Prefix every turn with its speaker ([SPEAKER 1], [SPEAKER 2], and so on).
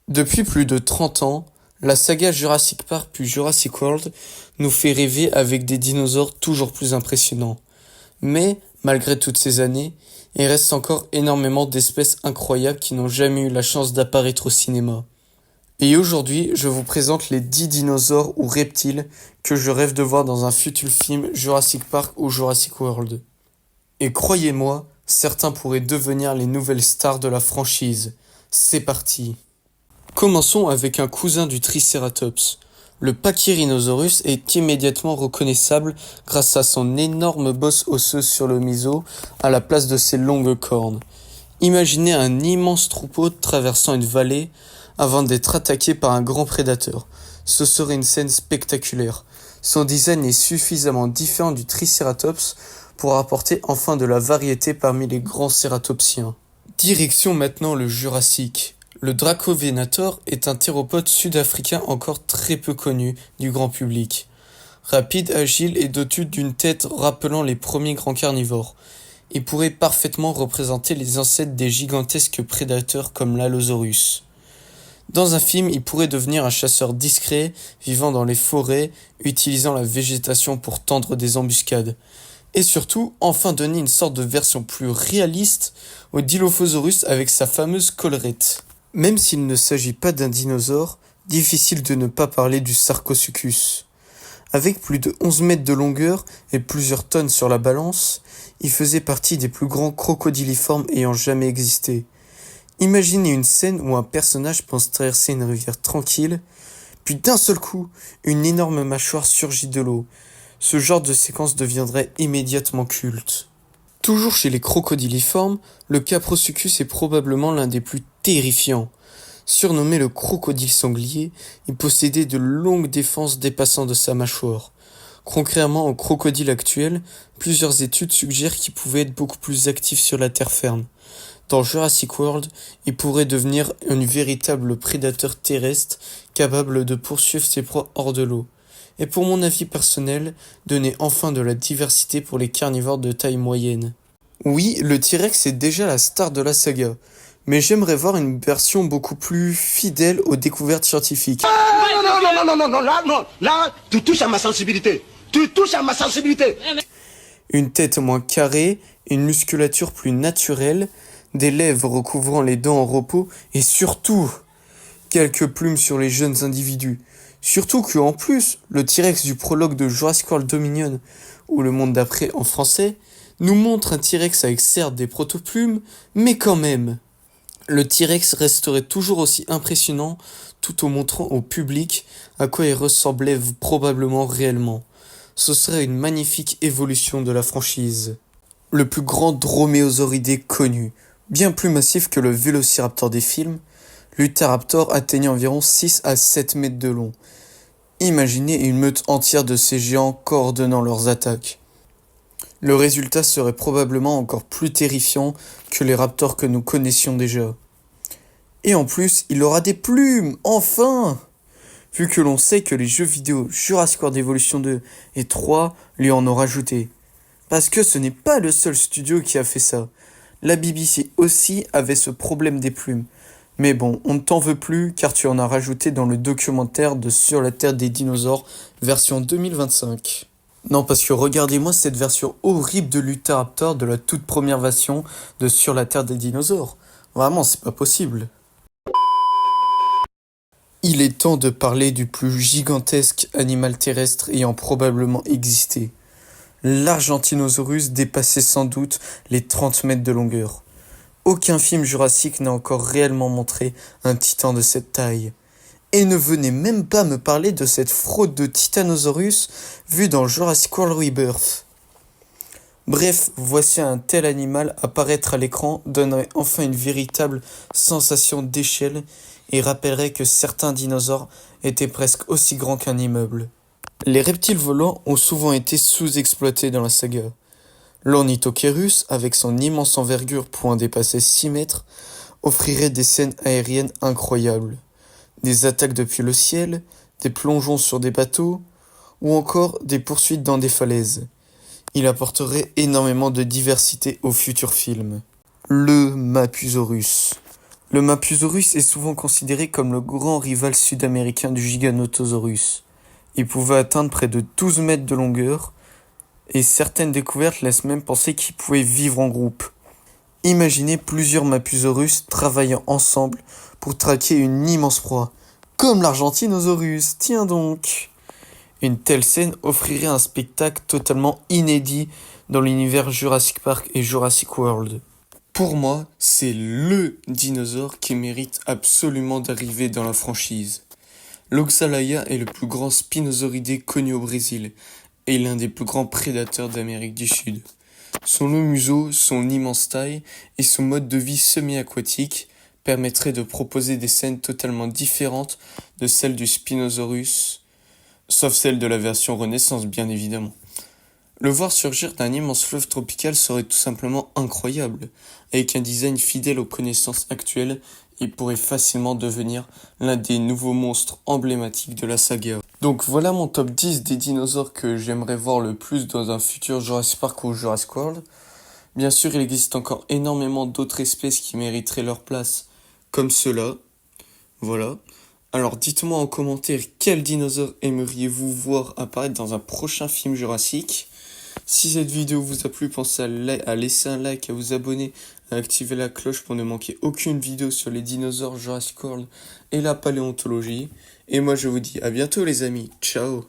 [SPEAKER 1] Depuis plus de 30 ans, la saga Jurassic Park puis Jurassic World nous fait rêver avec des dinosaures toujours plus impressionnants. Mais, malgré toutes ces années, il reste encore énormément d'espèces incroyables qui n'ont jamais eu la chance d'apparaître au cinéma. Et aujourd'hui, je vous présente les 10 dinosaures ou reptiles que je rêve de voir dans un futur film Jurassic Park ou Jurassic World. Et croyez-moi, certains pourraient devenir les nouvelles stars de la franchise. C'est parti! Commençons avec un cousin du Triceratops. Le Pachyrhinosaurus est immédiatement reconnaissable grâce à son énorme bosse osseuse sur le museau à la place de ses longues cornes. Imaginez un immense troupeau traversant une vallée avant d'être attaqué par un grand prédateur. Ce serait une scène spectaculaire. Son design est suffisamment différent du Triceratops pour apporter enfin de la variété parmi les grands cératopsiens. Direction maintenant le Jurassique. Le Dracovenator est un théropode sud-africain encore très peu connu du grand public. Rapide, agile et doté d'une tête rappelant les premiers grands carnivores. Il pourrait parfaitement représenter les ancêtres des gigantesques prédateurs comme l'Allosaurus. Dans un film, il pourrait devenir un chasseur discret, vivant dans les forêts, utilisant la végétation pour tendre des embuscades. Et surtout, enfin donner une sorte de version plus réaliste au Dilophosaurus avec sa fameuse collerette. Même s'il ne s'agit pas d'un dinosaure, difficile de ne pas parler du Sarcosuchus. Avec plus de 11 mètres de longueur et plusieurs tonnes sur la balance, il faisait partie des plus grands crocodiliformes ayant jamais existé. Imaginez une scène où un personnage pense traverser une rivière tranquille, puis d'un seul coup, une énorme mâchoire surgit de l'eau. Ce genre de séquence deviendrait immédiatement culte. Toujours chez les crocodiliformes, le Caprosuchus est probablement l'un des plus terrifiants. Surnommé le crocodile sanglier, il possédait de longues défenses dépassant de sa mâchoire. Contrairement au crocodile actuel, plusieurs études suggèrent qu'il pouvait être beaucoup plus actif sur la terre ferme. Dans Jurassic World, il pourrait devenir un véritable prédateur terrestre capable de poursuivre ses proies hors de l'eau. Et pour mon avis personnel, donner enfin de la diversité pour les carnivores de taille moyenne. Oui, le T-Rex est déjà la star de la saga, mais j'aimerais voir une version beaucoup plus fidèle aux découvertes scientifiques.
[SPEAKER 2] Là, tu touches à ma sensibilité. Tu touches à ma sensibilité.
[SPEAKER 1] Une tête moins carrée, une musculature plus naturelle, des lèvres recouvrant les dents en repos et surtout, quelques plumes sur les jeunes individus. Surtout que, en plus, le T-Rex du prologue de Jurassic World Dominion, ou Le Monde d'après en français, nous montre un T-Rex avec certes des protoplumes, mais quand même. Le T-Rex resterait toujours aussi impressionnant tout en montrant au public à quoi il ressemblait probablement réellement. Ce serait une magnifique évolution de la franchise. Le plus grand droméosauridé connu, bien plus massif que le vélociraptor des films, l'Utahraptor atteignait environ 6 à 7 mètres de long. Imaginez une meute entière de ces géants coordonnant leurs attaques. Le résultat serait probablement encore plus terrifiant que les raptors que nous connaissions déjà. Et en plus, il aura des plumes, enfin! Vu que l'on sait que les jeux vidéo Jurassic World Evolution 2 et 3 lui en ont rajouté. Parce que ce n'est pas le seul studio qui a fait ça. La BBC aussi avait ce problème des plumes. Mais bon, on ne t'en veut plus car tu en as rajouté dans le documentaire de Sur la Terre des dinosaures, version 2025. Non, parce que regardez-moi cette version horrible de l'Utahraptor de la toute première version de Sur la Terre des dinosaures. Vraiment, c'est pas possible. Il est temps de parler du plus gigantesque animal terrestre ayant probablement existé. L'Argentinosaurus dépassait sans doute les 30 mètres de longueur. Aucun film jurassique n'a encore réellement montré un titan de cette taille. Et ne venez même pas me parler de cette fraude de Titanosaurus vue dans Jurassic World Rebirth. Bref, voici un tel animal apparaître à l'écran donnerait enfin une véritable sensation d'échelle et rappellerait que certains dinosaures étaient presque aussi grands qu'un immeuble. Les reptiles volants ont souvent été sous-exploités dans la saga. L'Ornithocheirus, avec son immense envergure pouvant dépasser 6 mètres, offrirait des scènes aériennes incroyables. Des attaques depuis le ciel, des plongeons sur des bateaux, ou encore des poursuites dans des falaises. Il apporterait énormément de diversité au futur film. Le Mapusaurus. Le Mapusaurus est souvent considéré comme le grand rival sud-américain du Giganotosaurus. Il pouvait atteindre près de 12 mètres de longueur, et certaines découvertes laissent même penser qu'il pouvait vivre en groupe. Imaginez plusieurs Mapusaurus travaillant ensemble pour traquer une immense proie, comme l'Argentinosaurus, tiens donc. Une telle scène offrirait un spectacle totalement inédit dans l'univers Jurassic Park et Jurassic World. Pour moi, c'est LE dinosaure qui mérite absolument d'arriver dans la franchise. L'Oxalaia est le plus grand spinosauridé connu au Brésil et l'un des plus grands prédateurs d'Amérique du Sud. Son long museau, son immense taille et son mode de vie semi-aquatique permettraient de proposer des scènes totalement différentes de celles du Spinosaurus, sauf celle de la version Renaissance bien évidemment. Le voir surgir d'un immense fleuve tropical serait tout simplement incroyable. Avec un design fidèle aux connaissances actuelles, il pourrait facilement devenir l'un des nouveaux monstres emblématiques de la saga. Donc voilà mon top 10 des dinosaures que j'aimerais voir le plus dans un futur Jurassic Park ou Jurassic World. Bien sûr, il existe encore énormément d'autres espèces qui mériteraient leur place, comme ceux-là. Voilà. Alors dites-moi en commentaire quel dinosaure aimeriez-vous voir apparaître dans un prochain film Jurassic. Si cette vidéo vous a plu, pensez à laisser un like, à vous abonner, à activer la cloche pour ne manquer aucune vidéo sur les dinosaures Jurassic World et la paléontologie. Et moi je vous dis à bientôt les amis, ciao.